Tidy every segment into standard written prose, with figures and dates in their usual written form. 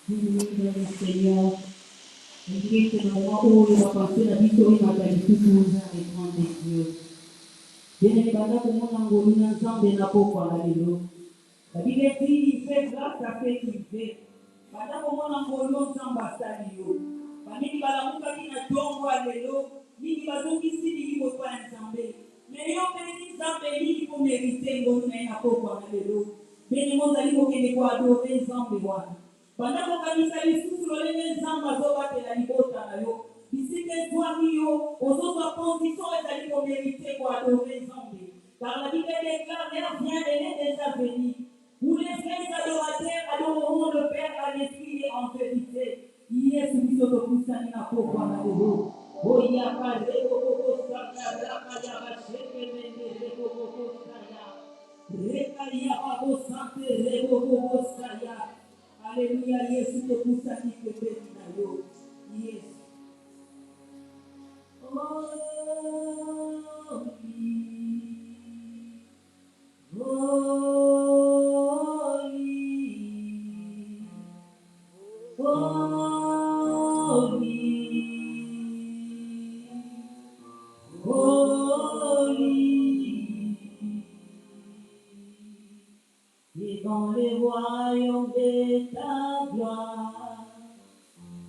Ungile Seigneur, malgré ce moment où il va passer la victoire à tout nous a étrange Dieu. Bien banda kumona ngoluna nzambe na pokwa na lelo. La Bible dit il fait grâce à ceux qui fait. Banda kumona ngoluna nzambe asali yo. Banini balamuka kina tongo a lelo, nini bazongisi nini kwa nzambe. Mais yo pesi nzambe nini pour mériter ngoluna na pokwa na lelo. Bene mozali kokende kwa adorer nzambe wana. Banda kokanisa lisusu lolenge nzambe azobatela libota na yo. Bisike zwami yo, ozozwa position ezali komériter kwa adorer nzambe. Car la Bible déclare, l'heure vient et elle est déjà venue. Où les vrais adorateurs adoreront le Père en esprit et en vérité. Yesu biso tokusani na pokwa na lelo. Oya kale koko saka raka ya basheke mende reko koko saya. Reka ya babo sante reko koko saya. Alléluia, Yesu tokusani pepeni na yo. Yesu. Holy, holy, holy, holy, et dans les royaumes de ta gloire,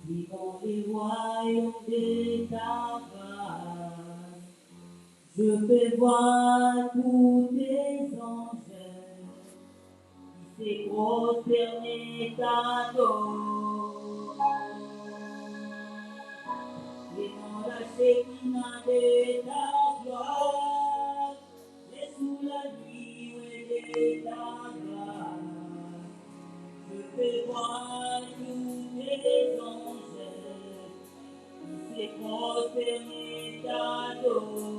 et dans les royaumes de ta grâce, je peux voir tous tes anges qui s'est prosterné t'adorent. Et dans la séquina de ta gloire, et sous la nuit de ta grâce, je peux voir tous tes anges qui s'est prosterné t'adorent.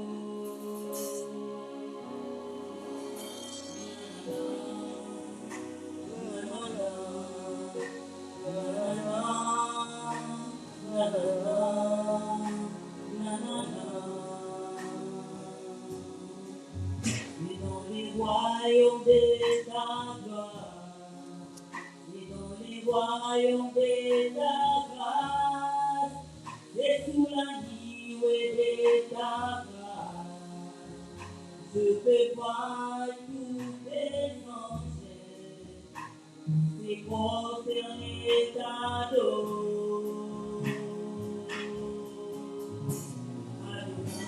Royaume de ta grâce, et dans les royaumes de ta grâce, et sous la nuit de ta grâce, je peux voir tous tes anges, c'est prosterné t'adorent. Adonai,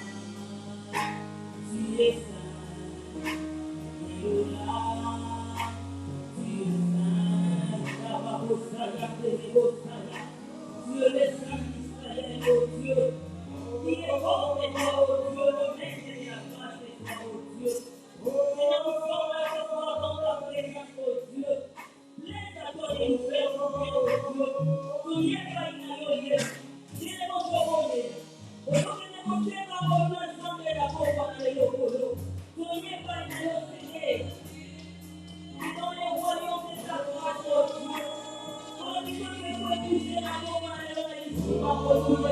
tu es saint. Dieu le Saint d'Israël, oh Dieu, qui est bon et oh Dieu, le maître de la grâce et toi, oh Dieu. Et nous sommes là ce soir dans ta présence, oh Dieu. Laisse à toi de nous faire souffrir, oh Dieu. Tu n'y es pas ignoré, tu n'es pas ignoré. Aujourd'hui, nous sommes là pour l'ensemble de la pauvre dans les locaux. Tu n'y es pas ignoré, Seigneur. Dans les royaumes de ta grâce, oh Dieu. Oh Dieu, que tu es touché la pauvre dans les locaux, oh Dieu.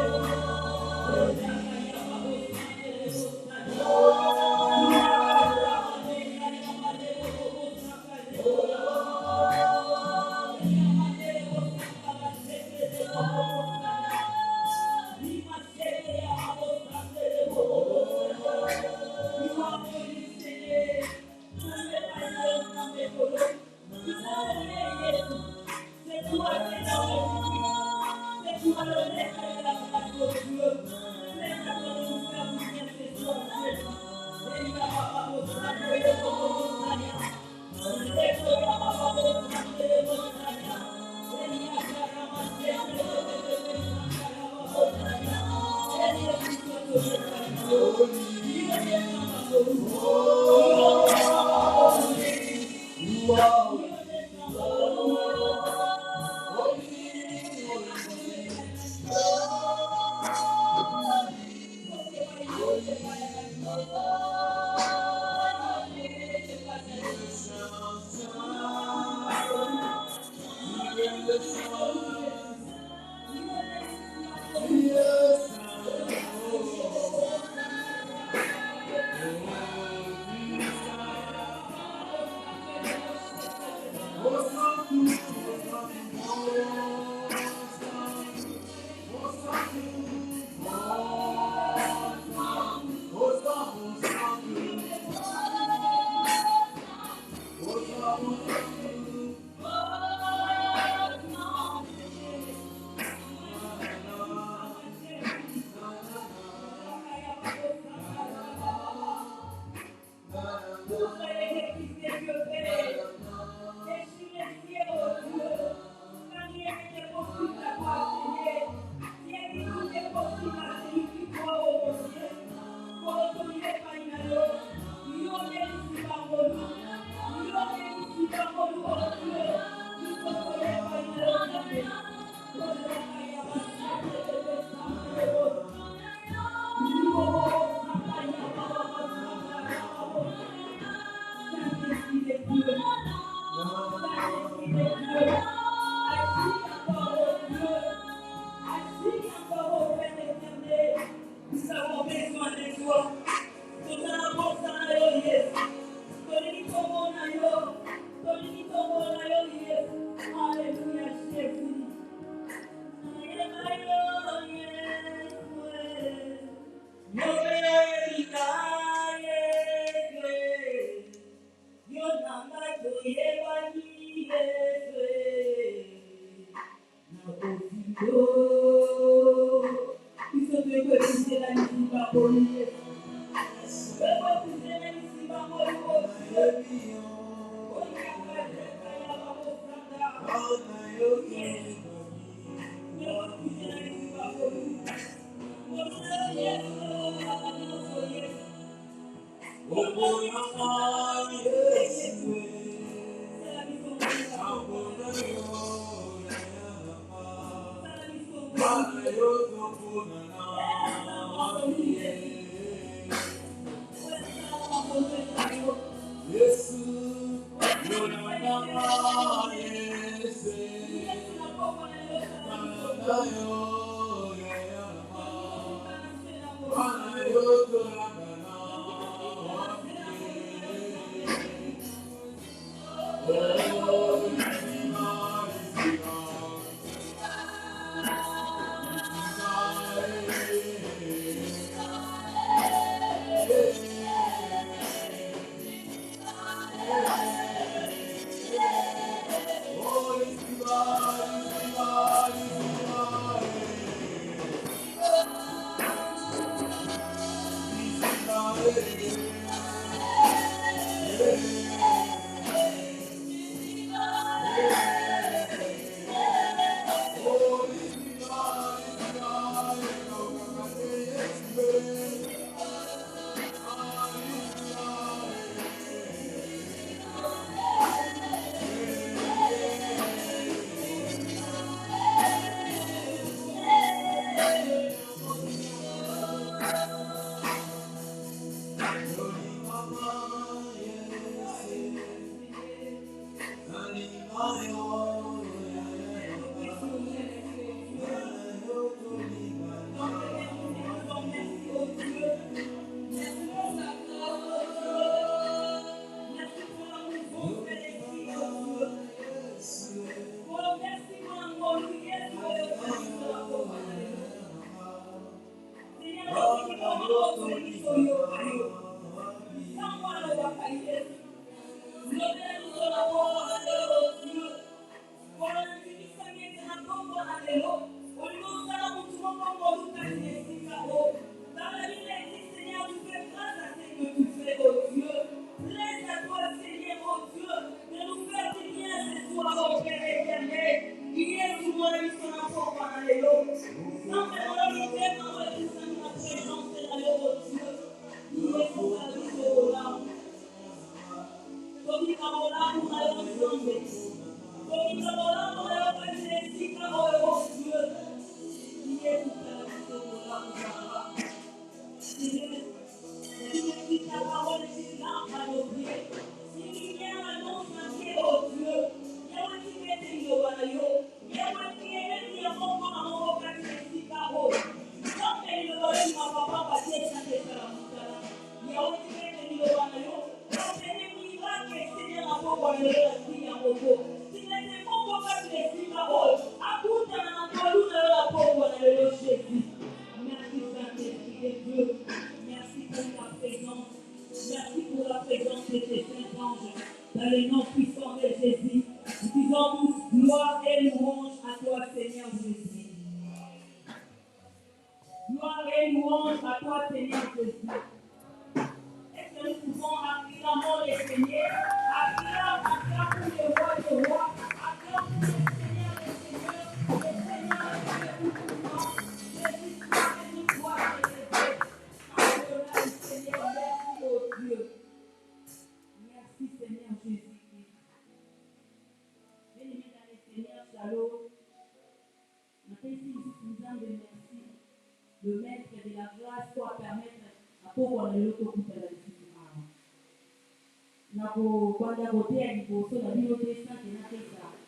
Kwanda kotea liboso na bino te sanke na pesa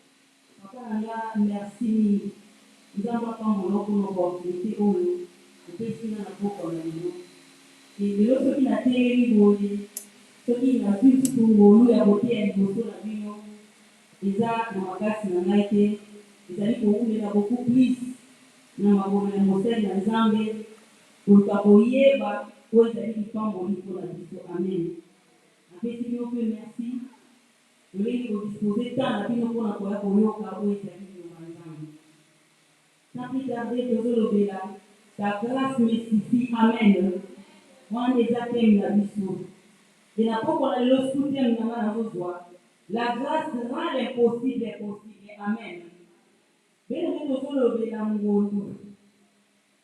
merci. Nous avons pas mon opportunité où nous pouvons finir la peau comme nous. Et l'autre qui n'a pas été volé, ce qui n'a plus tout volé à côté à l'émotion la vie, ils ont dans la casse n'a pas été, ils allaient pour vous beaucoup plus dans ma bonne émotion dans Zambie pour le capoyer, bah, où ils allaient pas volé pour la vie. Amen. Après, si nous pouvons merci, nous allons disposer tant la vie pour la koyoka où ils allaient dans Zambie. Sans plus tarder, toujours là, ta grâce me suffit. Amen. Moi, les appels la mission. Et la pourquoi le soutien la grâce rend l'impossible possible. Amen. Bien, nous toujours là,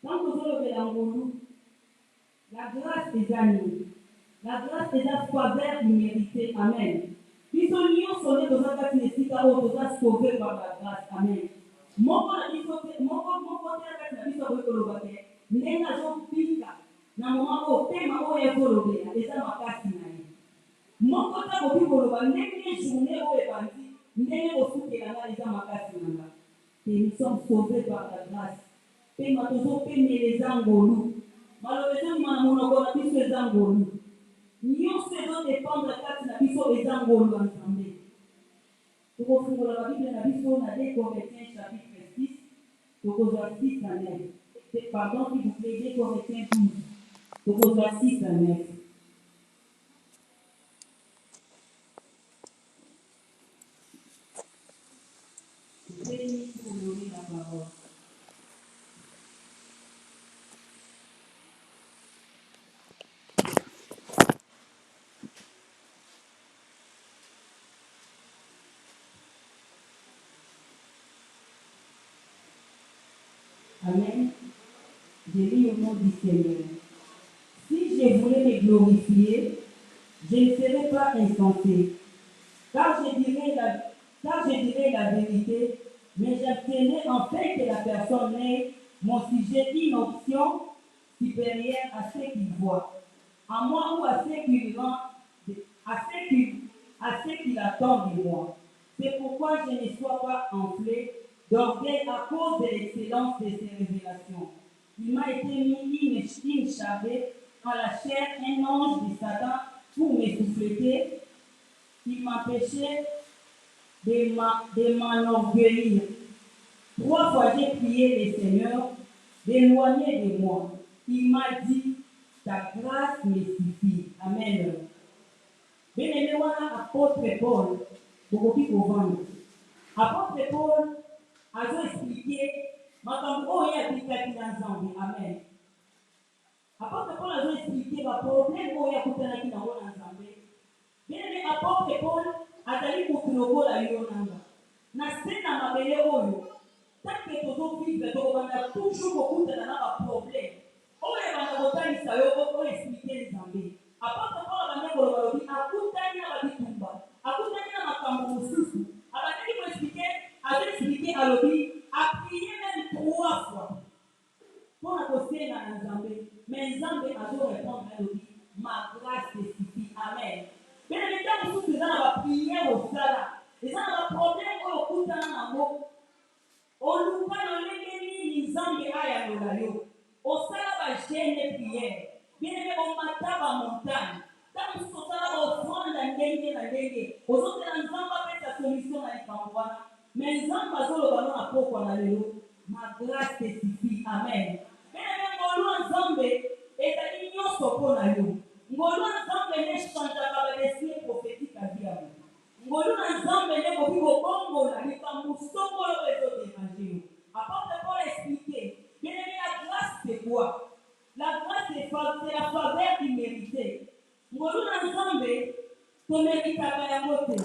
quand toujours là, la grâce est amis. La grâce est la faveur méritée. Amen. Ils sont liés au soleil de la grâce sauvé par la grâce. Amen. Mon côté, la vie sauvé pour le baptême. N'enga jo pika. Na mama ko tema o ya kolobela. Eza makasi na ye. Mon côté ko bi koloba ndenge journée o ebandi. Ndenge ko sukela na eza makasi na nga. Et nous sommes sauvés par la grâce. Et ma toujours peine les angolous. Malheureusement, mon ogona biso les angolous. Nyonso ezodépendre kati na biso eza ngolu ensemble. Tokofungola babible na biso na 2 Corinthiens chapitre 6, tokozwa 6 à 9. Pardon, s'il vous plaît, 2 Corinthiens 12, tokozwa 6 à 9. Béni pour honorer la parole. Amen. Je lis au nom du Seigneur. Si je voulais me glorifier, je ne serais pas insensé. Car je dirais la vérité, mais j'abstiendrai en fait que la personne ait mon sujet une option supérieure à ce qu'il voit, à moi ou à ce qu'il attend de moi. C'est pourquoi je ne sois pas enflé d'orgueil à cause de l'excellence de ces révélations. Il m'a été mis une charrette à la chair, un ange de Satan pour me souffleter. Il m'empêchait de m'enorgueillir. 3 fois j'ai prié le Seigneur d'éloigner de moi. Il m'a dit, ta grâce me suffit. Amen. Bien-aimé, voilà apôtre Paul, beaucoup pour vendre. Apôtre Paul a expliqué, makambo oya bikati na Nzambe. Amen. Apôtre Paul a expliqué le problème oya kutanaki na wana Nzambe. Bien-aimé, apôtre Paul azali kutulokola yo nanga. Na sena mabele oyo, tant que tozovivre tokobanda toujours kokutana na baproblème. Oyo ebanda kotalisa yo oyo expliquer Nzambe. Apôtre Paul abandi koloba lobi akutani na babitumba, akutani na makambo mosusu. Abandi koexpliquer, azoexpliquer alobi aprier même 3 fois. Pour akosenga na Nzambe, mais Nzambe azorépondre alobi ma grâce te suffit. Amen. Mais les temps où tu as la prière au sala, les gens ont un problème au coup d'un amour. Au loupa le légué, les hommes à Yaloyo. Au sala, va gêner prière. Bien aimé, on m'attend à montagne. Tant que tu as offrande la dégué. Aux autres, les hommes va faire sa solution à l'État. Mais les hommes vont le ballon à peau qu'on a le lot. Ma grâce te suffit. Amen. Bien aimé, on loue ensemble et ta ligne pour la yo. Ngolu ensemble ne chantaka ba l'esprit prophétique à dire. Ngolu ensemble ne bobi bongo la likambu songolo bezo d'évangile. Apôtre Paul expliquer, bien aimé, la grâce c'est quoi? La grâce c'est la faveur iméritée. Ngolu ensemble to mérita ba ngote.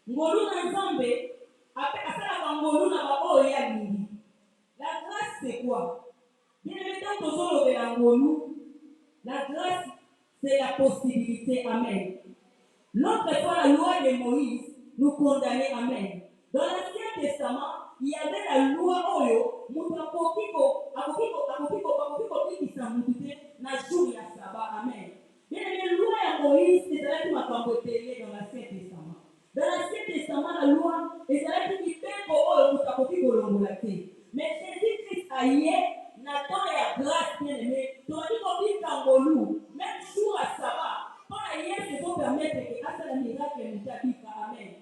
Ngolu ensemble asala ngolu na ba oya nini. La grâce c'est quoi? Bien aimé, tant tozolo be ngolu, la grâce c'est la possibilité. Amen. L'autre fois, la loi de Moïse nous condamnait. Amen. Dans l'Ancien Testament, il y avait la loi Oyo, Amen. Bien aimé, loi de Moïse, c'est là qui m'a dans l'Ancien Testament. Dans l'Ancien Testament, la loi, c'est là qui fait kolongola te. Mais Jésus-Christ a yé na temps ya grâce bien-aimé. Tandis qu'on dit kangolu, même jour à sabbat, quand la yé se faut permettre que à ce miracle nous habite. Amen.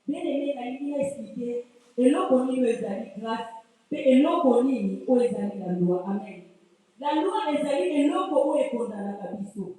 Bien-aimé, la ligne a expliqué, et l'eau connue nous ezali grâce, et l'eau connue nous ezali la loi. Amen. La loi ezali et l'eau connue est condamnée à biso.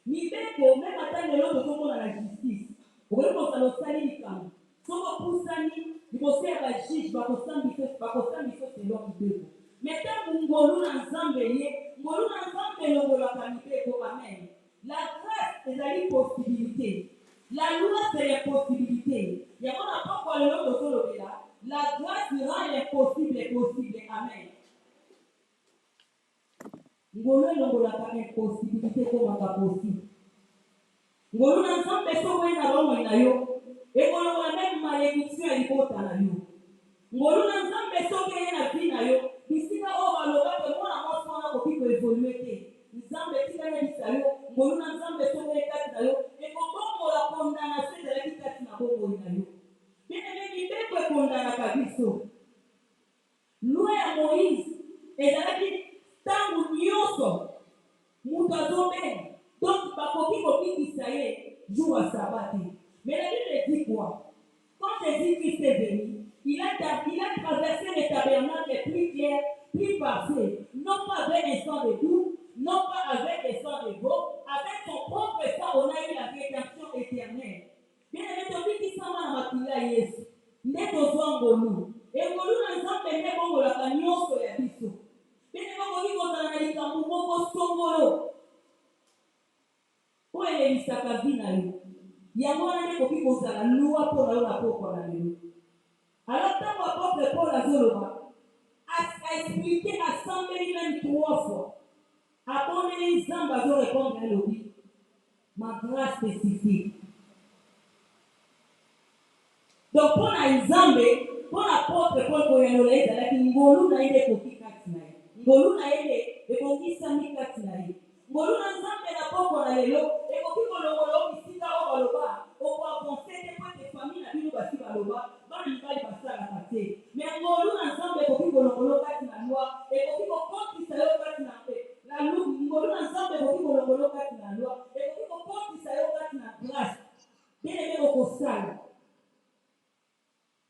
Mibeko, même attendre l'eau de la justice. Vous voyez qu'on s'en sali likambo. Soko pusani, liboso ya ba juge bakosambisa selon mibeko. Mais tant ngolu na nzambe ye, ngolu na nzambe longolaka mibeko. Amen. La grâce ezali possibilité. La loi c'est les possibilités. Il y a pas quoi le nom de solo là. La grâce rend l'impossible possible. Amen. Ngolu longolaka impossibilité comme ka possible. Ngolu na nzambe soko na romo na yo. Ekolo la même malédiction ilipota na yo. Ngolu na nzambe soko na vie na yo. Bisika o baloba ke mwana mwasi wana koki ko évoluer te. Nzambe tika na bisayo. Ngolu na nzambe soko kati na yo. Ekobongo la condamnation de la kati na bongo na yo. Bien-aimé, mibeko condamna kabiso. Loi ya Moïse ezalaki tangu nyonso mutu azobena. Donc bakoki kobikisa ye jour à sabbat. Mais la Bible dit quoi? Quand Jésus-Christ est venu, il a traversé les tabernacles plus clairs, plus parfaits, non pas avec un sang de doux, non pas avec un sang de veau, avec son propre sang, on a eu la rédemption éternelle. Bien aimé, tu dis qui s'en va à Makila Yesu, n'est au Zwangolu, et Ngolu n'a jamais fait bon la cagnon sur la biso. Bien aimé, on dit qu'on a un likambu moko songolo. Où est l'Elisaka Vinayo? Yango wana nde koki kozala loi mpo na yo na poko na lelo. Alors ntango apôtre Paul azoloba aexplike asambeli même 3 fois abondeli nzambe azorépondre elobi ma grâce te suffit. Donc mpo na nzambe mpo na apôtre Paul koyanola ezalaki ngolu na ye nde ekoki kati na ye, ngolu na ye nde ebongisami kati na ye. Ngolu na nzambe na poko na lelo ekoki kolongola bisika oyo baloba okoavanse te po ete famille na bino basi baloba bana mibali basalaka te. Mais ngolu na nzambe ekoki kolongola kati na loi, ekoki kokotisa yo kati na mpe la loi. Ngolu na nzambe ekoki kolongola kati na loi, ekoki kokotisa yo kati na grâce. Bien-aimé okosala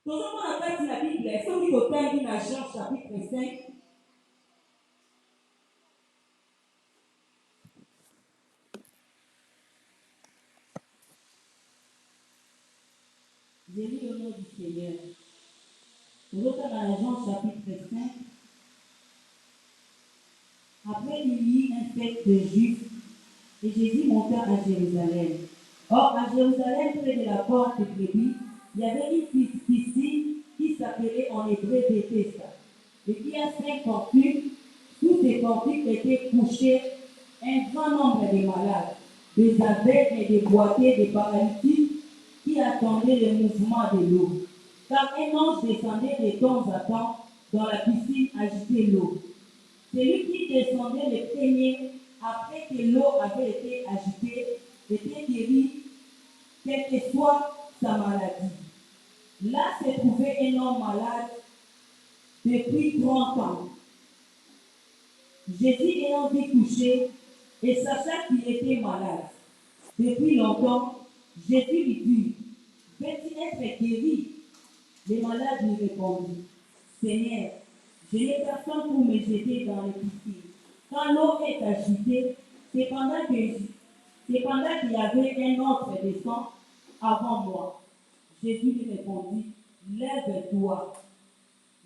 tozomona kati na Bible soki totangi na Jean chapitre 5. J'ai lu le nom du Seigneur. Nous sommes dans Jean chapitre 5. Après, il y eut un fête de Juifs et Jésus monta à Jérusalem. Or, à Jérusalem, près de la porte de Brebis, il y avait une piscine qui s'appelait en hébreu Bethesda. Et qui a 5 portiques. Sous ces portiques étaient couchés un grand nombre de malades, des aveugles et des boiteux, des paralytiques, qui attendaient le mouvement de l'eau. Car un ange descendait de temps à temps dans la piscine agiter l'eau. Celui qui descendait le premier, après que l'eau avait été agitée, était guéri, quelle que soit sa maladie. Là se trouvait un homme malade depuis 30 ans. Jésus ayant vu coucher et sachant qu'il était malade depuis longtemps, Jésus lui dit, veux-tu être guéri? Les malades lui répondit, Seigneur, je n'ai personne pour me jeter dans le piscine. Quand l'eau est agitée, c'est pendant qu'il y avait un autre descend avant moi. Jésus lui répondit, lève-toi.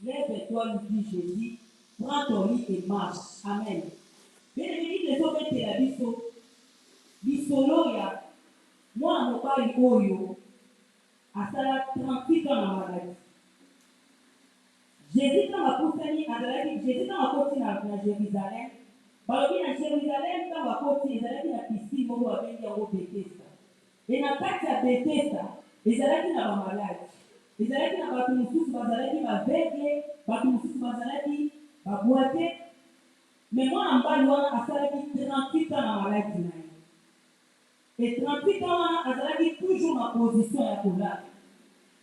Lève-toi, lui dit Jésus, prends ton lit et marche. Amen. Bien-aimé, les autres étaient la bisoloya, moi, mon père, oyo, à ça 38 ans dans ma maladie. Jésus, quand ma poussani, Jésus, quand ma côté dans Jérusalem, balobi na Jérusalem, quand ma côté, ils allaient dans la piscine, où on avait dit en Bethesda. Et dans la carte à Bethesda, ils allaient dans ma maladie. Ils allaient dans ma toumousous, ils allaient dans ma veille, ma toumousous, ils allaient dans ma boîte. Mais moi, en bas, à ça, 38 ans dans ma maladie. Et 38 ans, à ça, toujours ma position à Kola.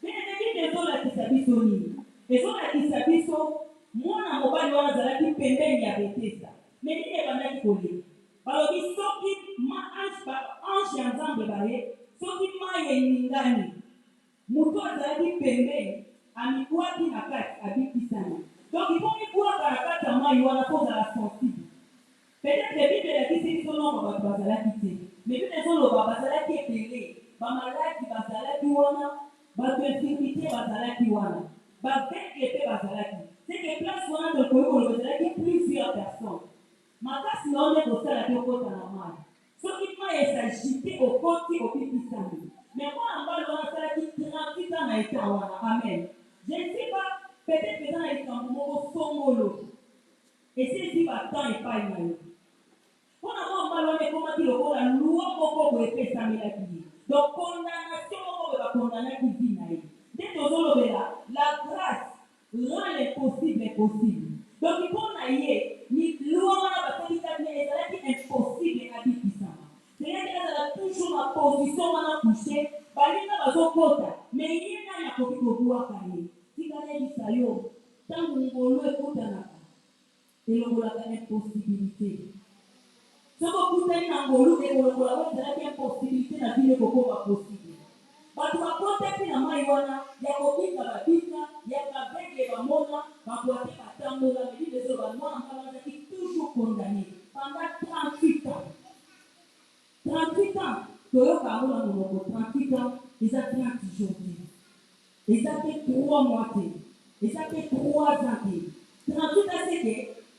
Mais les gens qui sont là, qui s'habillent. ezolakisa biso mwana mobali wana azalaki pembeni ya Betesda. Me nini ebandaki kolela? Balobi soki ange ya Nzambe baye, soki mai eningani, moto azalaki pembeni amibwaki na kati abikisana. Donc ibomibwaka na kati ya mai wana kozala sensible. Peut-être Bible elakisi biso noko bato bazalaki te, mais Bible ezoloba bazalaki ebele, bamaladi bazalaki wana, bato infirmité bazalaki wana, baveugle mpe bazalaki. C'est que place wana tokoki koloba ezalaki plusieurs personnes. Makasi na onde kosala te okota na mai. Soki mai esagite okoti obikisami. Mais mwana mobali wana asalaki 38 ans na eta wana. Amen. Je ne sais pas, peut-être eza na likambo moko songolo. Esisi batemps epai na yo. Mpona mwana mobali wana ekomaki lokola loi moko boye epesamelaki ye. Donc condamnation moko boye bakondamnaki vi na ye. Nde tozolobela la grâce rend l'impossible possible. Donc mpona ye ni loi wana batekisaki ye ezalaki impossible abikisama. C'est-à-dire ezala toujours na position wana couché balinga bazokota mais ye nani akoki kobwaka ye. Tika nayebisa yo ntango ngolu ekotanaka elongolaka impossibilité. Soki okutani na ngolu ekolongola oyo ezalaki impossibilité na bino ekokoma possible. Bato bakotaki na mai wana ya kobika babika ya baveugle bamona babwate batambola mais Bible ezoba mwana mobali azalaki toujours condamné pendant 38 ans. 38 ans toyoka yango na monoko 38 ans eza 30 jours te, eza te 3 mois te, eza te 3 ans te. 38 ans seke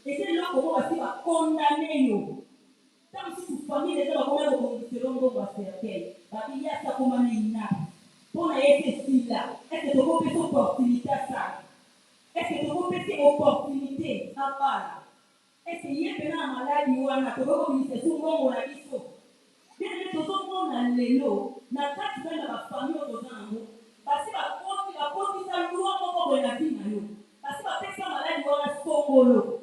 eza eloko moko basi bakondamne yo. Ntango sisi famille eza bakomaki kokondiselo mbongo ya cercueil babi ye asakomana inapi mpona ye te sila. Ese tokopesi opportunité asala, ese tokopesi opportunité abala, ese ye mpena na maladi wana tokokobilisa esu mbongo na biso. Bien tozomona lelo na kati mpe na bafamille oyo toza nango basi bakotisa lwa moko boye na vi na yo, basi bapesa maladi wana songolo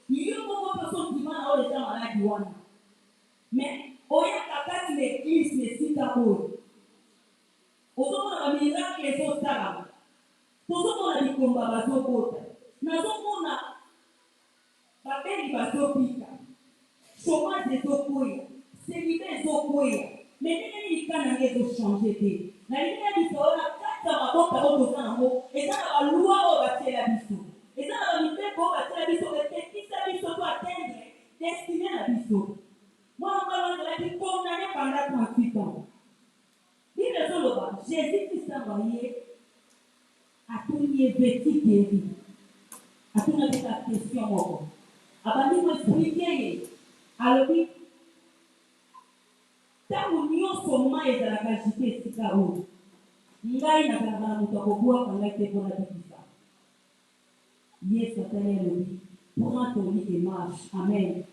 yo moko mpe osondima na oyo eza maladi wana. Mais oyaka kati na eglise na esika oyo ozomona bamiracle ezosalama, tozomona bikomba bazobota, nazomona babeli bazobika, chômage ezokwea, selibe ezokwea. Mais ndenge nini likananga ezochange te? Na lingana biso oyo na kati ya mabota oyo toza nango eza na balwa oyo batiela biso, eza na bamibeko oyo batiela biso etekisa biso to atteindre destine na biso. Mwana mobali wana azalaki condamné pendant 38 ans. Bible ezoloba Jésus-Christ envoyé atuni ye veti guéri. Atunaki ka question moko abandi koexplike ye alobi ntango nyonso mai ezalaka jite esika oyo ngai nazalaka na moto akobwaka ngai te mpona bikisa. Yesu atali alobi prends ton lit et marche. Amen.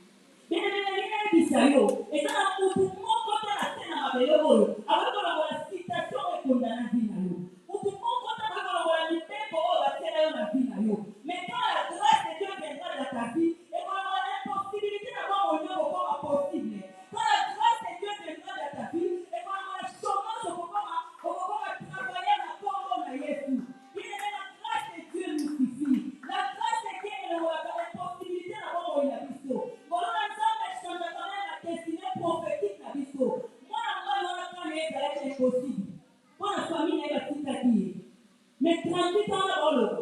Bisa yo eza na mutu moko te na se na mabele oyo akoki kolongola citation ekondana vi na yo. Mutu moko te akoki kolongola mibeko oyo batiela yo na vi na yo. Mais quand la grâce de Dieu viendra dans ta vie ekolongola impossibilité na bongo nyonso kokoma possible. Quand la grâce de Dieu viendra dans ta vie ekolongola chômage okokoma travailler na kombo na Yesu. La grâce de Dieu nous suffit. La grâce de Dieu elongolaka impossibilité na bongo ya biso. Destinée prophétique na biso. Mwana mobali wana kama ezalaki impossible mpona famille na ye batikaki ye. Mais 38 ans na oloba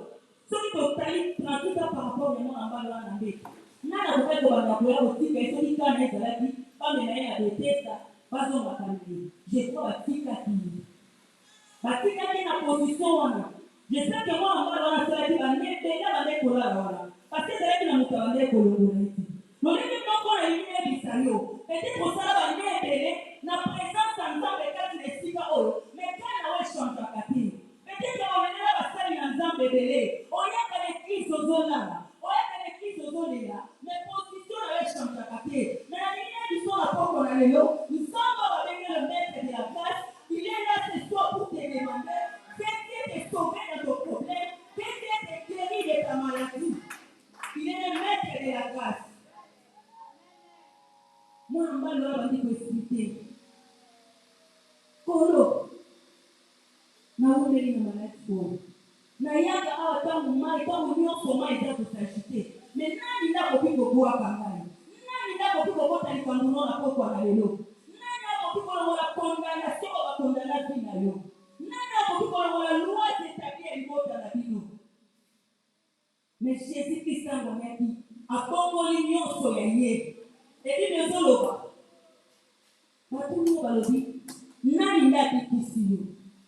soki totali 38 ans par rapport ya mwana mobali wana na mbeki nani akokai kobanda koya kotika ye soki kana ezalaki bamema ye na Betesda bazongaka na ye. Je crois batikaki na position wana. J'espère que mwana mobali wana asalaki bandebele bande kolala wana parce que ezalaki na moto abande kolongola ete lolenge moko na lingi yebisa yo peut-être osala bande ebele na présence ya Nzambe kati na esika oyo mais kai na we echangeaka te. Peut-être omelela basali na Nzambe ebele oyaka l'église ozolala oyaka l'église ozolela mais position na we echangeaka te. Mais na lingi yebiso na poko na lelo Nzambe babenge le maître de la grâce. Il est là ce soir pour te demander que Dieu te sauve dans ton problème, que Dieu te guérit de ta maladie. Il est le maître de la grâce. Mwana mobali wana bandi koexplike kolo nawumeli na maladi oyo na yaka awa tangu mai tangu nyonso mai eza kosagite me nani nakoki kobwaka ngai nani nakoki kobota likambo no na pokwa na lelo nani akoki kolongola condamnation bakondana vi na yo nani akoki kolongola loi zetabli ya libota na bino me Jésus Christ angonyaki akongoli nyonso ya ye ebi ezoloba bato nio balobi nani nde abikisi yo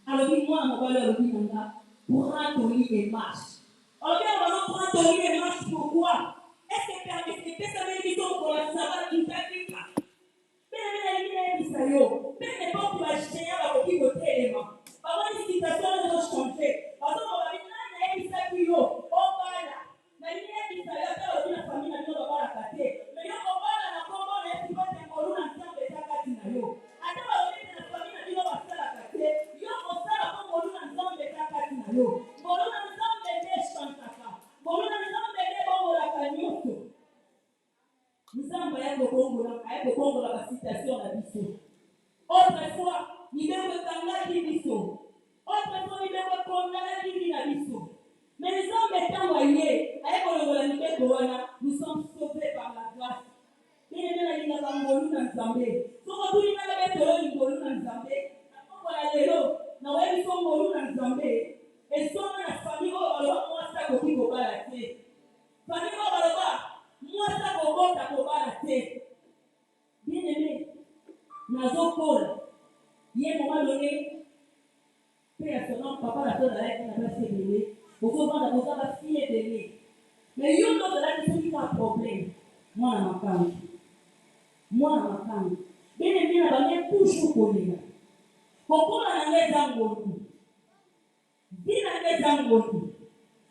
alobi mwana mobali alobi na nga prends ton lit et marche alobi alobi prends ton lit et marche pourquoi est-ce que pesa meli biso kola sabbat interdita bene bene bine yo bene poti basheya bakoki kotelema baboni situation ezo changer bazoloba nani ayebisaki yo obala na bine yebisa yo ata alobi na famille na bino babalaka te me yo kobala na kombo na yesu kote ngolu na nzambe eza kati na yo ata balobi te na famille na bino basalaka te yo kosala po ngolu na nzambe eza kati na yo ngolu na nzambe nde chantaka ngolu na nzambe nde bombolaka nyonso nzambe ayakobongola basitation na biso autrefois mibeko ekangaki biso autrefois mibeko ekondamaki vi na biso mais nzambe ntango aye ayekolongola mibeko wana nous sommes sauvés par la grâce bine nde nalingaka ngolu na nzambe soko tulingaka betololi ngolu na nzambe nakokola lelo nawebi so ngolu na nzambe esonga na famille oyo baloba mwasi akoki kobala te famille oyo baloba mwasi akobota kobala te bien aimé nazokola ye moma donné mpe ya sonan papa na tozalaki na basi ebele ozovanda koza bafille ebele mais yo nde ozalaki soki ka problème mwana makambo bien aimé na bange toujours kolela kokola na nga eza ngolu vi na nga eza ngolu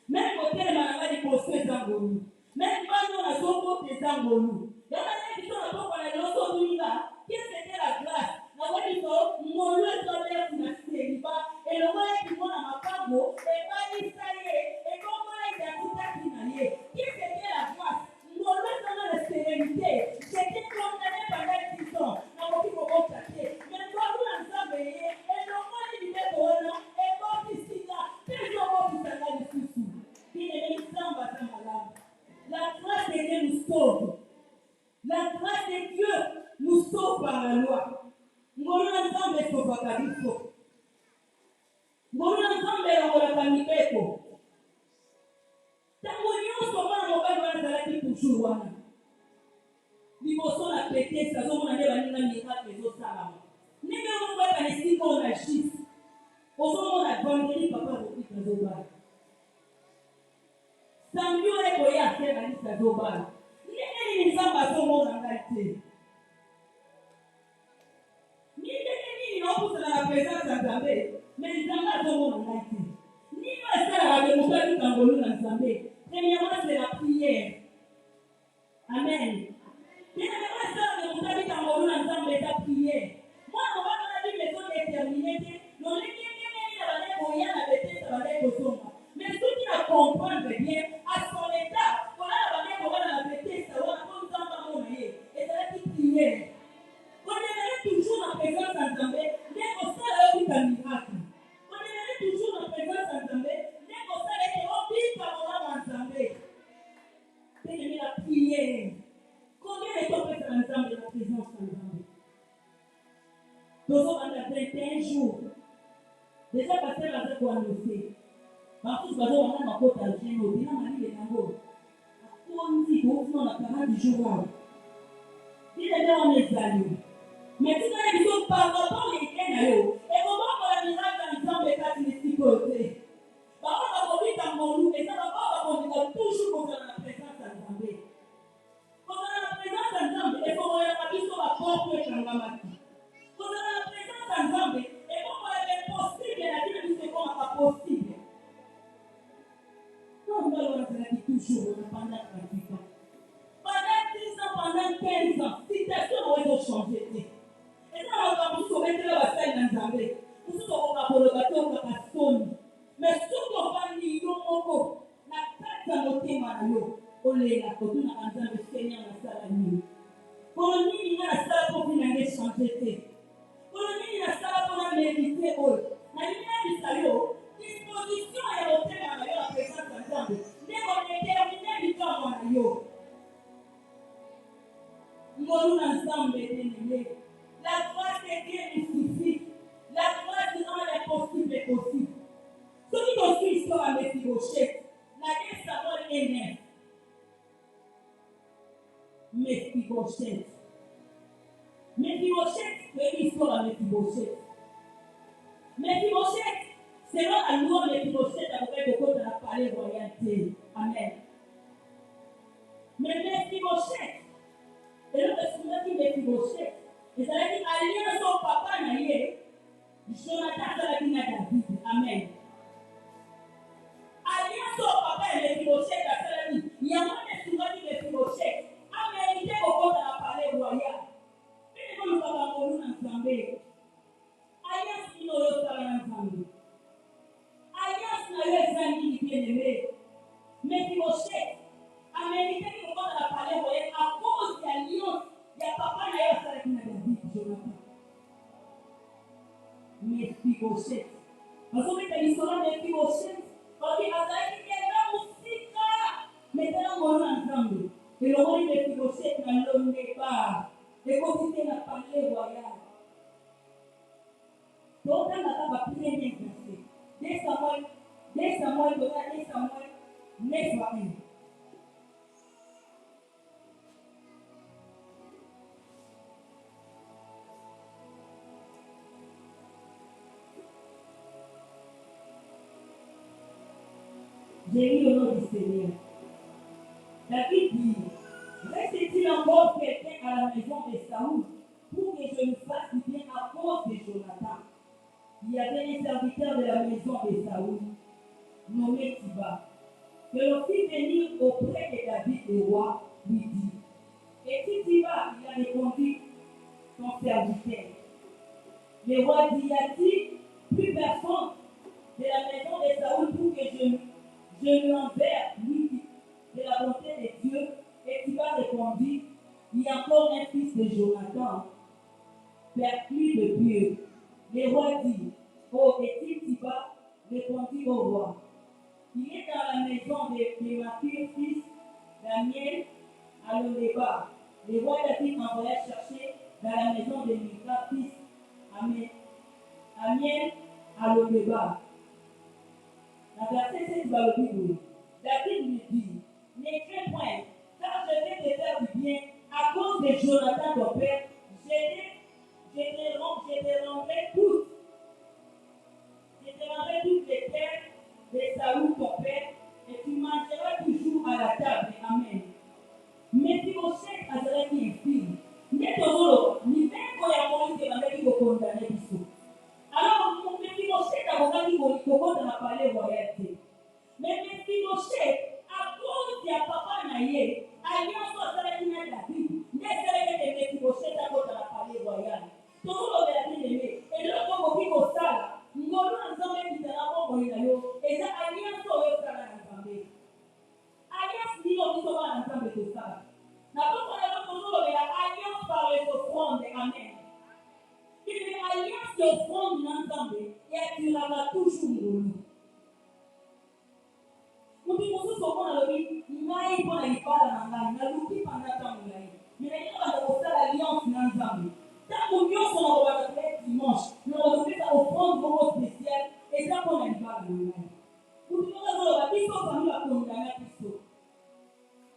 meme kotelema na nga liboso eza ngolu meme bano nazokota eza ngolu yango nde biso na pokwa na lelo sotulinga kesete la glace nakobiso ngolu ezobeti na seliba elongo yekimo na makambo ebalisa ye ekongola identitaki na ye kesete la glace ngolu ezonga na sérénité jete condamné pendant 10 ans nakoki kobota te me ngolu na nzambe ye elongoli libeko wana ebotisika mpe ezobokisanga lisusu binene nzambe aza malamu. La grâce de Dieu nous sauve. La grâce de Dieu nous sauve par la loi. Ngolu na nzambe esovaka biso. Ngolu na nzambe elongolaka mibeko. Ntango nyonso mwana mobali wana azalaki toujours wana. Liboso na petesa azomona nde baninga miracle ezosalama. Ndenge ozokoyeba esika oyo na jis. Ozomona vendredi papa akokita azobala. Samedi oyo ekoya ate balisa azobala. Ndenge nini nzambe azomona ngai te? Ndenge nini naopusana na présence ya nzambe me nzambe azomona ngai te? Nini esalaka demoto abika ngolu na nzambe? Premièrement, c'est la prière. Amen. Premièrement, esalaka demoto abika ngolu na nzambe eza prière. Mwana mobali wana bi maison déterminée te lolenge ndenge nini abandaki koya na betesa abandaki kosonga. Mais soki na comprendre bien à son état kolala bandeko wana na betesa wana po nzambe amona ye ezalaki prière kodemele toujours na présence ya nzambe ndenge osala yobika miracle kodemele toujours na présence ya nzambe ndenge osala ete obika molamo ya nzambe pendemi la prière combien etopesa na nzambe na présence ya nzambe tozobanda 21 jours déjà paster aza koannonce basusu bazobanda makota ya gene obina malile nango akondi koofuna na 40 jours awa ine nde wana ezali mais tikala biso par rapport eke na yo ekobongola miracle ya nzambe kati na esika oyo te bango bakobika ngolu eza bango bakondika toujours kozala na présence ya nzambe kozala na présence ya nzambe ekokolaka biso baporte ekangamaki kozala na présence ya nzambe ekokolaka impossible na bino biso ekomaka possible. Non, on va le toujours pendant 38 ans. Pendant 10 ans, pendant 15 ans, situation va changer. Et ça, on va vous sauver de la bataille dans Zambé. Nous sommes pour le bateau de la personne. Mais surtout, on va dire, la tête de notre témoin, on est là, pour nous, on a le Seigneur, la salle à nous. Pour nous, il y a la salle pour nous changer. Pour nous, il y a la salle pour nous méditer. La lumière du salut, disposition et au témoin. Mephibosheth. La guerre Samuel est née. Mephibosheth. Mephibosheth, c'est l'histoire de Mephibosheth. Mephibosheth, selon la loi de Mephibosheth, après que Côte a parlé royauté. Amen. Mais Mephibosheth, et l'autre souvenir qui Mephibosheth, et ça veut dire alliance au papa naïe, Jonathan ça veut dire David. Amen. Alliance au papa et Mephibosheth, ça veut dire il y a moins de souvenirs qui Mephibosheth a mérité que Côte a parlé royal. Mais nous avons connu ensemble. Alliance qui nous a parlé ensemble. Alliance n'a eu des bien-aimés. Mephibosheth a mérité que Côte a parlé royal à cause de l'alliance. Il y a papa n'a eu ça avec David, Jonathan. Mephibosheth. Parce que c'est l'histoire de Mephibosheth. Parce qu'il a dit qu'il y a un musique. Maintenant, on est ensemble. Et le roi de Mephibosheth n'a l'homme pas. Et quand il a parlé royal. Donc, on a pas pu rien verser. Dès Samuel, 9:1. J'ai lu le nom du Seigneur. David dit, reste-t-il encore quelqu'un à la maison de Saoul pour que je lui fasse du bien à cause de Jonathan? Il y avait un serviteur de la maison de Saoul, nommé Tiba, que l'on fit venir auprès de David le roi, lui dit, et si Tiba, il a répondu, ton serviteur. Le roi dit, y a-t-il plus personne de la maison de Saoul pour que je lui enverre, lui, de la bonté de Dieu? Et Tiba répondit, il y a encore un fils de Jonathan, perclus de Dieu. Le roi dit, oh, et Tiba répondit au roi, il est dans la maison de Machir, fils d'Amiel, à Lodébar. Le roi David envoya chercher dans la maison de Mika, fils Amiel, à Lodébar. La verset 7 va le dire. David lui dit, n'écris point, car je vais te faire du bien à cause de Jonathan ton père. Je te rendrai toutes les terres de Saoul ton père, et tu mangeras toujours à la table. Amen. Mephibosheth azalaki enfile. Nde tozoloba, mibeko ya Moïse ebandaki kokondane biso. Alors, Mephibosheth akokaki kokota na palais royal te. Mais Mephibosheth, à cause ya papa na ye, alliance azalaki na David, nde esalaki ete Mephibosheth akota na palais royal. Tozolobela bien-aimé, eloko okoki kosala, ngolu na Nzambe ekitana bomoi na yo, eza alliance oyo osala na Nzambe. Alliance nini obiso bana na Nzambe tosala? Na poko na yo tozolobela alliance par les offrandes. Amen. Il y a alliance et offrande na Nzambe eatiraka toujours ngolu. Mutu mosusu omona alobi ngai mpo na libala na ngai naluki mpanga ntango ngai minalinga banda kosala alliance na Nzambe ntango nyonso na kobanda koya dimanche na kodopesa offrande moko spéciale eza mpo na libala na ngai. Mutu moko azoloba biso fami bakondana biso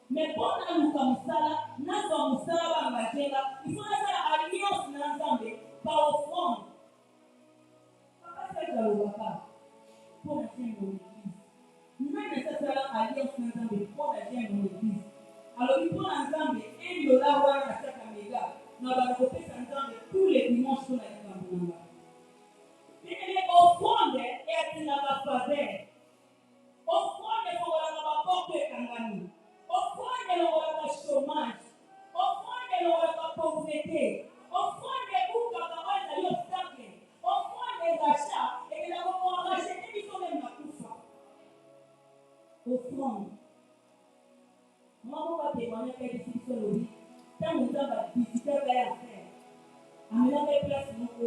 mais mpo naluka mosala nazwa mosala baengagenga ifo nasala alliance na Nzambe par offrande. Papa Serge alobaka mpo na tiengo l'église. Nani asasala alliance na Nzambe mpo na tiengo l'église. alobi mpo na Nzambe $1 wana na chaque méga na bakopesa Nzambe tous les dimanches mpo na likambo na ngai. Bien-aimé, offrande eatingaka faveur. Offrande elongolaka baporte ekangami. Offrande elongolaka chômage. Offrande elongolaka pauvreté. Offrande ebukaka oyo ezali obstacle. Offrande ezacha ekelaka koenrachete biso meme na kufa. Offrande. Moko batémoigne kaka esi biso lobi ntango Nzambe abisikaka ye affaire amenaka ye place moko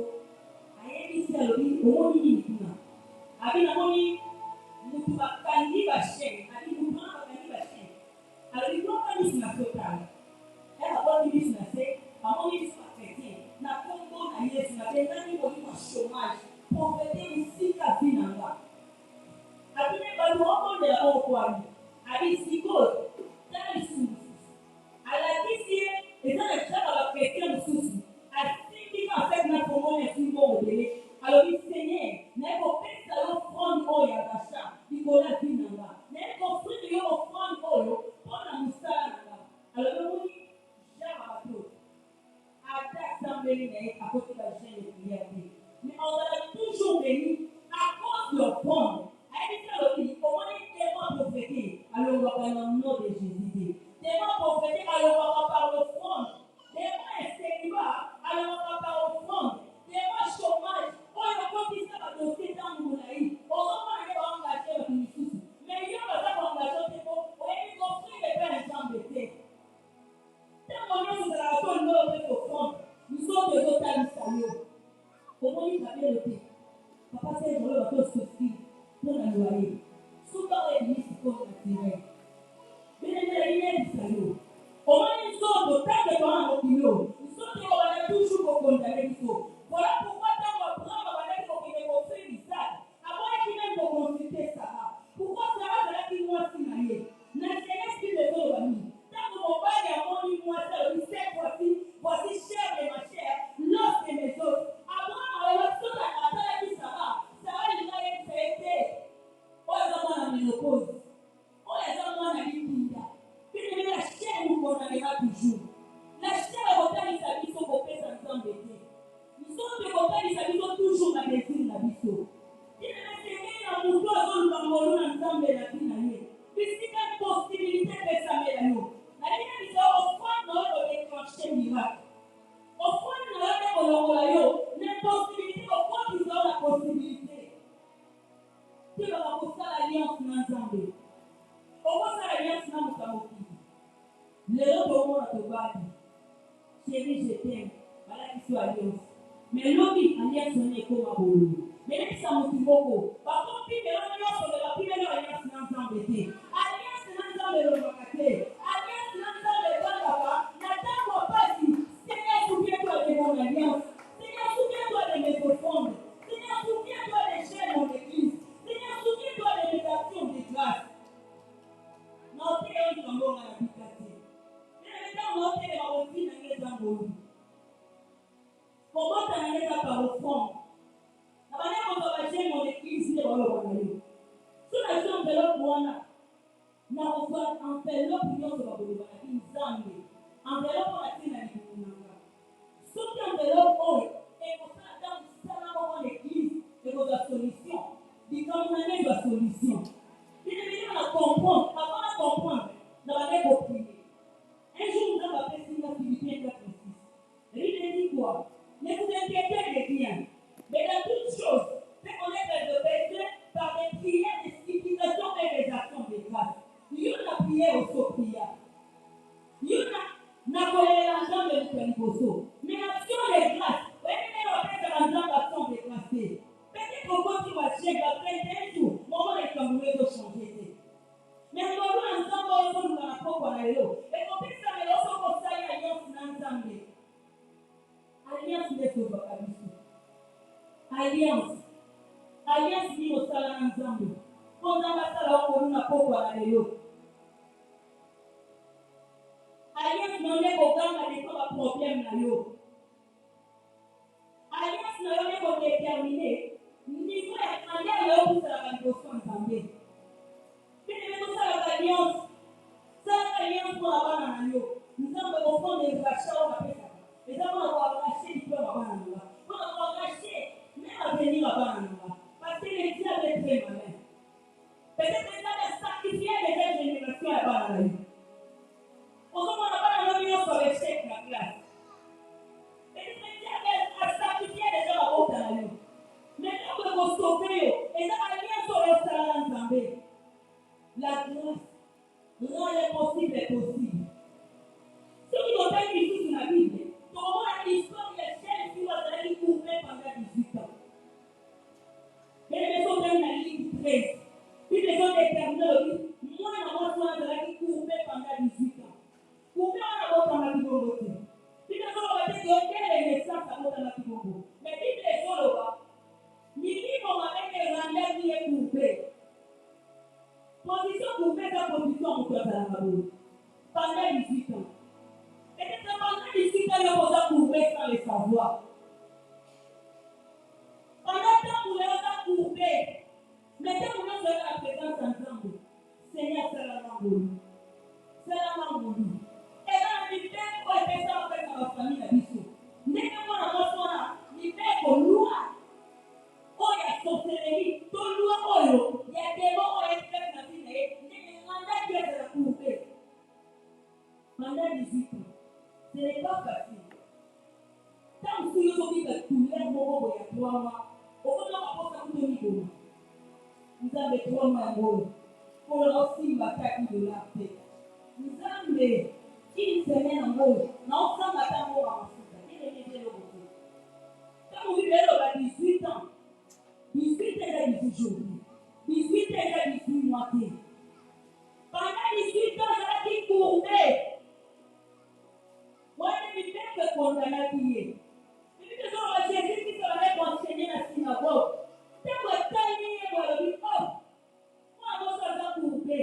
ayebisi alobi omoni nini kuna abi namoni mutu bakangi bashene abi mutu wana bakangi bashene alobi kokanisi na sotala akabwaki biso na se amoni biso bakretien na kombo na Yesu nabengani molimo chômage pauvreté mosika vi na nga abine bato la okwani abisikolo tala lisusu alakisi ye eza na kaka bakretien mosusu asindika afete na komona esimbo obele alobi seigneur naye kopesa yo offrande oyo ya rachat likolo ya vi na nga naye kofrire yo offrande oyo mpona mosala na nga alobi omoni genre bato ata asambeli na ye akoti bagene de prière te mais ozala toujours béni à cause de l'offrande. Comment tellement prophétique alors on va dans le nom de Jésus. Tellement prophétique alors on va par l'offrande. Tellement célibat alors on va par l'offrande. Tellement chômage on va continuer à dossier dans le moulaï. On va aller engager avec une souci. Mais il y a pas d'engagement c'est bon. On est construit les pères ensemble de tellement nous allons nous offrande. Nous sommes des hôtels salués. Comment il s'appelle le thé? Papa c'est dans le bateau souci pour la loyer. Souvent les ministres sont attirés. Mais les liens du salut. Au moins ils sont de tant de temps en opinion. Ils sont qui vont toujours condamner il faut. Voilà pourquoi tant on va prendre on va aller pour qu'il construise l'Israël. Avant qu'il même pour consulter Sarah. Pourquoi Sarah de la qui moi signaler? La jeunesse qui les a mis. Tant que mon père est à mon lit moi ça le cette voici cher de ma chair, l'os de mes os. Abraham a eu tout à la qui Sarah. Sarah il a été. Oyo mwana menopause. Oyo mwana lipinda. Bino la chair nous condamnera toujours. La chair kotalisa biso kopesa nzambe te. Nzambe kotalisa biso toujours na désir na biso. Bino na sengeli na mutu azoluka ngolu na nzambe na bina ye. Bisika possibilité pesamela yo. Na bina biso offrande na oyo déclencher miracle. Offrande na oyo kolongola yo. Na possibilité kokotisa la possibilité. Tu vas faire l'alliance ensemble. Comment ça l'alliance na mukamokili? Lelo tomona tobali. Chérie, je t'aime. Voilà qui soit alliance. Mais lobi alliance on est comme abolo. Mais les ça mutimoko. Par contre, puis mais on y a la puis alliance ensemble te. Alliance ensemble le makate. Alliance ensemble le papa. N'attends pas si Seigneur souviens-toi de mon alliance. Seigneur souviens-toi de mes offrandes. Seigneur souviens-toi des chaînes en église. Seigneur, souviens-toi de mes actions de grâce. Notre Dieu est en bon à l'habitation. Et maintenant, notre Dieu est en bon à l'habitation. Comment tu as été par offrande? La manière dont on va gérer mon église, c'est dans le royaume. Si on a fait un enveloppe pour un an, on a offert un enveloppe pour nous, on va vous dire, une zambe. Enveloppe pour la tine à l'Ibounanga. Si on a enveloppe pour et pour ça, dans l'église, et pour la solution. Il comme on a la solution. Il est venu à comprendre, avant de comprendre, dans la lèvre opprimée. Un jour, nous avons appelé Sina Philippien 4 6. Et il dit quoi? Ne vous inquiétez de rien. Mais dans toutes choses, faites connaître le péché par des prières, des supplications et des actions de grâce. Il y a une prière au saut prière. Il y a une colère de l'Ukraine. Mais l'action de grâce, vous voyez, on appelle ça l'action de grâce. Peut-être que tu vas chercher après un jour, moment est comme vous de changer. Mais nous allons ensemble dans la propre aéro. Et qu'on puisse faire l'autre comme ça, alliance ensemble. Alliance de ce vocabulaire. Alliance. Alliance qui nous sala ensemble. Quand on va sala au na propre aéro. Alliance non est au gang avec un problème là yo. Alliance non est pour déterminer. Niveau à l'heure où ça va nous ensemble. Puis nous ça l'alliance. Ça l'alliance pour la banane yo. Nous avons offert des rachats au appel. Et ça on va racheter du peu la banane là. On va racheter même à venir la banane là. Parce que les diables est très malin. Peut-être que ça va sacrifier les générations à la banane. On va la banane là sur les chèques la classe. Et les diables a sacrifié les gens à haute à la mais quand vous vous sauvez, et ça va bien sur le salaire ensemble. La grâce rend l'impossible possible. Ceux qui n'ont pas une chose dans la Bible, comment l'histoire de la chaîne qui va être coupée pendant 18 ans. Mais les maisons dans la ligne 13. Puis les gens déterminent, moi, dans mon soin de la vie coupée pendant 18 ans. Coupée en avant dans la vie de puis les gens vont dire, quelle est naissance à votre la vie de mais puis les gens là, ni vivons avec les rendez-vous coupés. Position couvée, sa position en cœur à la mabou. Pendant 18 ans. Et c'est pendant 18 ans, il a posé couvée sans le savoir. Pendant temps où il a couvée, maintenant on a la présence ensemble. Seigneur, c'est la mabou. C'est la mabou. Et dans le temps où il fait ça avec ma famille, la bichou. N'est-ce pas la moisson, il fait pour nous. Oh, il y a sorcellerie. Tout le monde, il y a des mots qui sont dans la vie. Il y a des mandats qui sont coupés. Mandat 18 ans. Ce n'est pas facile. Tant que vous avez tout l'air, vous avez 3 mois. Au bout de la porte, vous avez 3 mois. Pour le aussi, bataille de la paix. Vous avez une semaine en mode. Non, ça va être en mode. Quand vous vivez à 18 ans, 18 ans, 18 jours. 18 ans, 18 mois. Pendant 18 ans, ça dit courbé. Moi, je me fais que condamner à prier. Je me dis que Jésus qui serait enseigné dans la synagogue. Quand vous êtes allé, vous dites, oh, moi, je vais courbé.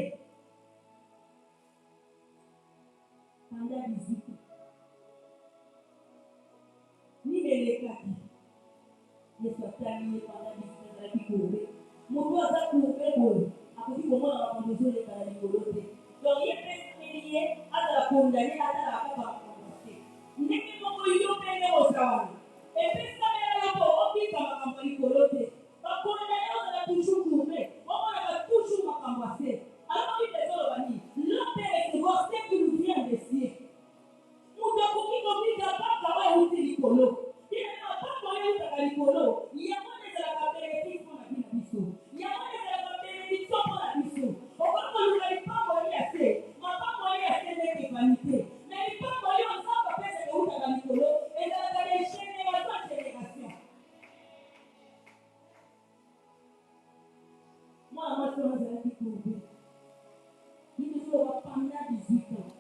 Pendant 18 ans. Ni les cas. Je suis allé pendant 18 ans, je vais courbé. Mon doigt a courbé, à côté de moi, on a besoin de faire des volontés. Donc, il est lié à la condamnée, à la papa. Ndenge moko yo pene ozawana. Et puis ça me l'a pour obika makambo likolote. Bakondane ozala toujours tourné. Omonaka toujours makambo ase. Alors oui désolé bani. L'homme est recevoir ce qui nous vient des cieux. Muto akoki kobika paka oyo euti likolo. Tina paka oyo eutaka likolo. Yango ezalaka bénéfice mpona bino biso. Yango ezalaka bénédiction mpona biso. Okoki koluka lipango oyo ase. Mapango oyo ase ndenge vanité. Mais lipango oyo nzambe apesaka eutaka likolo ezalaka de génération en génération. Mwana mwasi oyo azalaki kobe. Bino pendant 18 ans.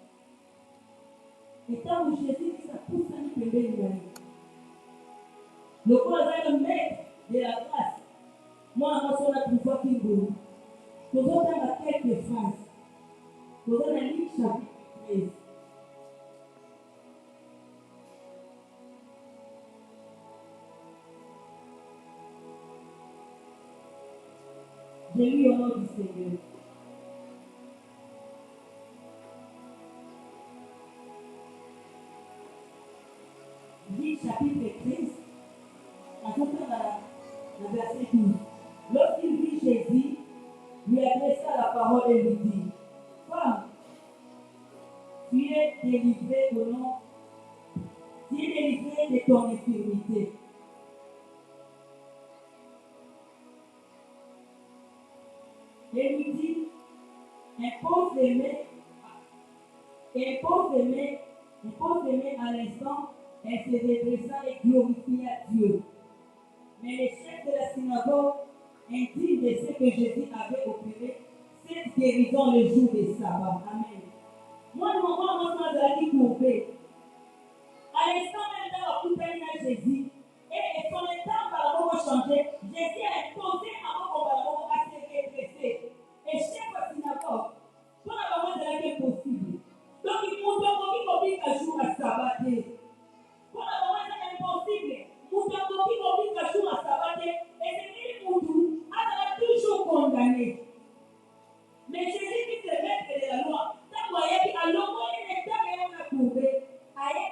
Et tant que Jésus qui pousse à nous pembeni na ye. Lokola aza le maître de la grâce. Mwana mwasi oyo atufaki ngolu. Tozotanga quelques phrases. Toza na Luc chapitre 13. J'ai lu au nom du Seigneur. Luc chapitre 13, la verset 12. Lorsqu'il vit Jésus, lui adressa la parole et lui dit, femme, tu es délivrée au nom, tu es délivrée de ton infirmité. Et lui dit, impose les mains à l'instant, elle se redressa et glorifia Dieu. Mais les chefs de la synagogue, indignes de ce que Jésus avait opéré, cette guérison le jour des sabbats. Amen. Moi, le moment où je suis courbé, à l'instant même dans la coupe à Jésus, et son état va vraiment changer. Jésus a imposé à mon combat à se redresser. Et chef de la synagogue, pour la maman de la vie possible. Donc, il montre qu'on dit qu'un jour à sabbat. Pour la maman, c'est impossible. Moutakoki a sabbaté, et c'est qu'il Moutou a toujours condamné. Mais Jésus qui se met de la loi, tant qu'il a l'homme, il est tellement approuvé,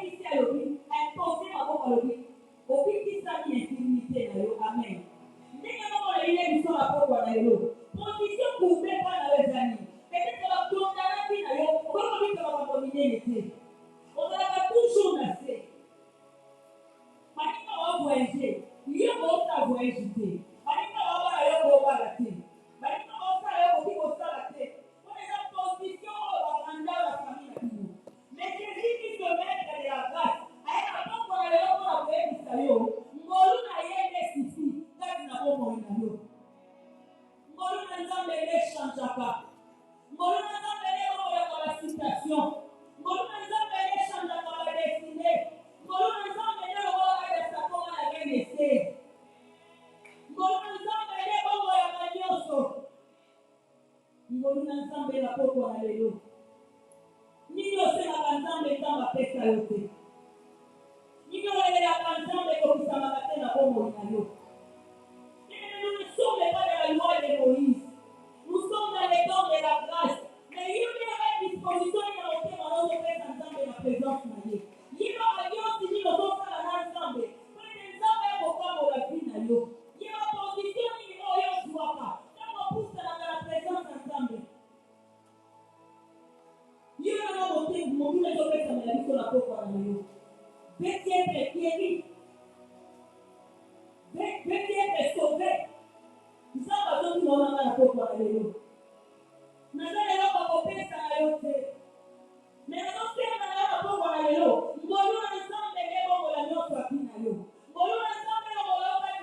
il s'est imposé à vos palais, au but qui s'est mis infirmité. Amen. ngolu na nzambe na pokwa na lelo nini osemaka nzambe nzambe apesa yo te nini oyelelaka nzambe ekokisamaka te na bomoi na yo. Nous ne sommes pas dans la loi de Moïse. Nous sommes dans les temps de la grâce. Mais il y a une disposition qui a été dans notre présence de la présence de Dieu. Il y a une disposition qui a été dans l'ensemble. Pour les hommes et pour la vie de Dieu. Il y a une position qui est dans le soir. Quand on pousse dans la présence ensemble. Il y a une montée où mon Dieu est tombé dans la vie de la pauvre de Dieu. Bétier guéri. Bétier est sauvé. Nous avons besoin de la pauvre de Dieu. Nous avons besoin de la pauvre de Dieu. Mais nous avons besoin de la pauvre de Dieu. Nous avons ensemble de la notre vie de Dieu. Nous avons ensemble de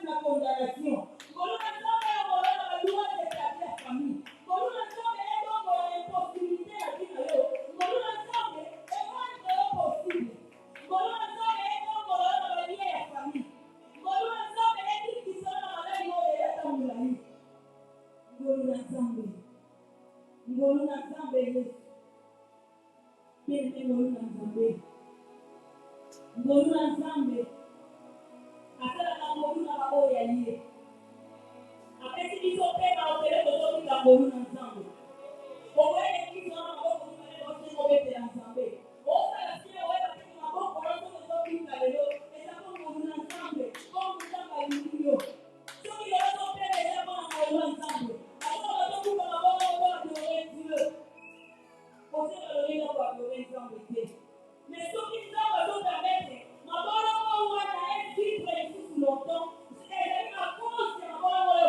la condamnation. Nous avons ensemble de la loi de la famille. Nous avons ensemble de l'impossibilité de la vie de Dieu. Nous avons ensemble de l'impossible. Nous avons ensemble de la vie de la famille. Nous avons ensemble de l'équipe qui sont dans la vie de la vie. Ngolu na nzambe Yesu pene ngolu na nzambe asalaka ngolu na baoyo ya ye apesi biso mpe baokele tozobika ngolu na nzambe okoyele biso na maboko mibale bosengo betela nzambe osala sie oyeba pesi maboko nyonso tozobika lelo ezako ngolu na nzambe oyo nzambe alingi yo soki lelo topele ezako na ngolu na nzambe mais ce qui nous va permettre, ma bonne est vivre ici longtemps, c'est à cause de ma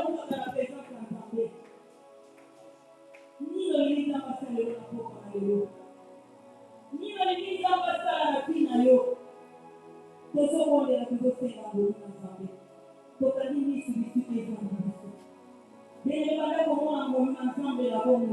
bonne dans la présence d'Entendé. Ni le lit n'a pas fait le rapport à l'eau. Ni le lit n'a pas fait la rapine à l'eau. Tout ce monde est la plus grosse fête à l'eau d'Entendé. Tout à l'heure, c'est des gens. Bien évidemment, comment on a ensemble la bonne